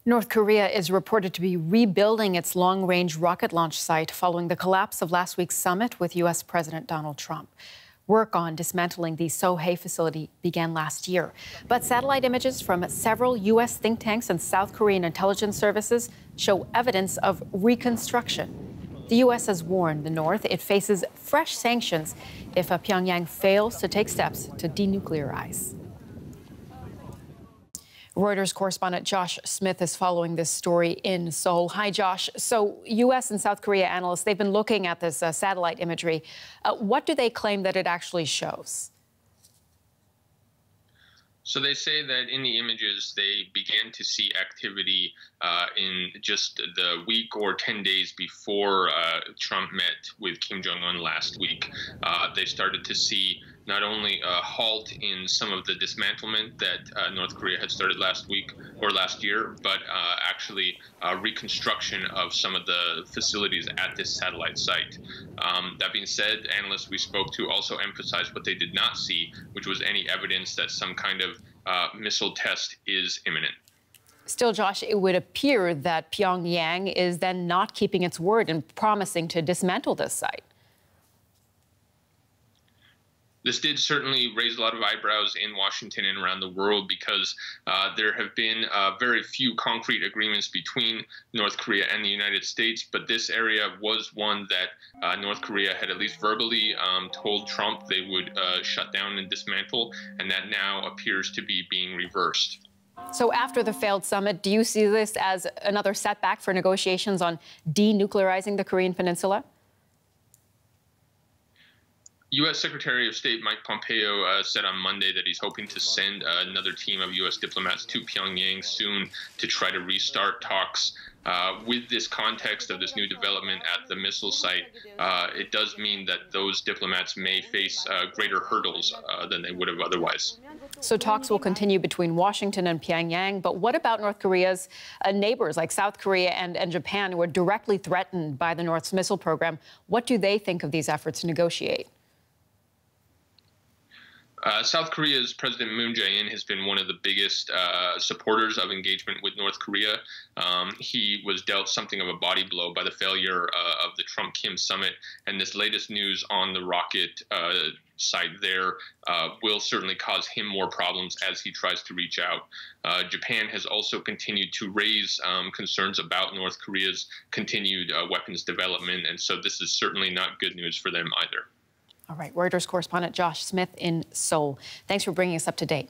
North Korea is reported to be rebuilding its long-range rocket launch site following the collapse of last week's summit with U.S. President Donald Trump. Work on dismantling the So-hae facility began last year, but satellite images from several U.S. think tanks and South Korean intelligence services show evidence of reconstruction. The U.S. has warned the North it faces fresh sanctions if Pyongyang fails to take steps to denuclearize. Reuters correspondent Josh Smith is following this story in Seoul. Hi, Josh. So U.S. and South Korea analysts, they've been looking at this satellite imagery. What do they claim that it actually shows? So they say that in the images, they began to see activity in just the week or 10 days before Trump met with Kim Jong-un last week. They started to see not only a halt in some of the dismantlement that North Korea had started last week or last year, but actually reconstruction of some of the facilities at this satellite site. That being said, analysts we spoke to also emphasized what they did not see, which was any evidence that some kind of missile test is imminent. Still, Josh, it would appear that Pyongyang is then not keeping its word and promising to dismantle this site. This did certainly raise a lot of eyebrows in Washington and around the world because there have been very few concrete agreements between North Korea and the United States, but this area was one that North Korea had at least verbally told Trump they would shut down and dismantle, and that now appears to be being reversed. So after the failed summit, do you see this as another setback for negotiations on denuclearizing the Korean Peninsula? U.S. Secretary of State Mike Pompeo said on Monday that he's hoping to send another team of U.S. diplomats to Pyongyang soon to try to restart talks. With this context of this new development at the missile site, it does mean that those diplomats may face greater hurdles than they would have otherwise. So talks will continue between Washington and Pyongyang, but what about North Korea's neighbors like South Korea and Japan, who are directly threatened by the North's missile program? What do they think of these efforts to negotiate? South Korea's President Moon Jae-in has been one of the biggest supporters of engagement with North Korea. He was dealt something of a body blow by the failure of the Trump-Kim summit, and this latest news on the rocket site there will certainly cause him more problems as he tries to reach out. Japan has also continued to raise concerns about North Korea's continued weapons development, and so this is certainly not good news for them either. All right, Reuters correspondent Josh Smith in Seoul. Thanks for bringing us up to date.